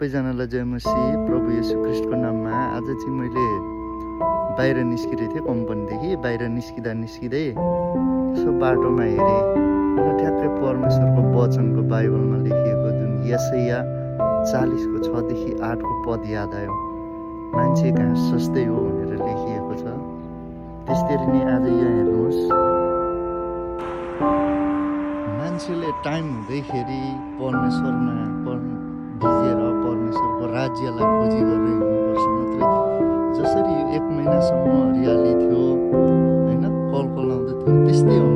सबैजनालाई जय मसीह प्रभु येशू ख्रीष्टको नाममा। आज चाहिँ मैले बाहिर निस्किरहेको थिएँ कम्पनीदेखि। बाहिर निस्किँदै यसो बाटोमा हेरेँ, अनि ठ्याक्कै परमेश्वरको वचनको बाइबलमा लेखिएको जुन यशाया 40को 6 देखि 8 को पद याद आयो। मान्छे घाँस जस्तै हो भनेर लेखिएको छ। त्यसरी नै आज यहाँ हेर्नुहोस्, मान्छेले टाइम हुँदैखेरि परमेश्वरमा भिजेर परमेश्वरको राज्यलाई खोजी गरेर हिँड्नुपर्छ। नत्र जसरी यो 1 महिनासम्म हरियाली थियो होइन, कल आउँदै थियो, त्यस्तै हो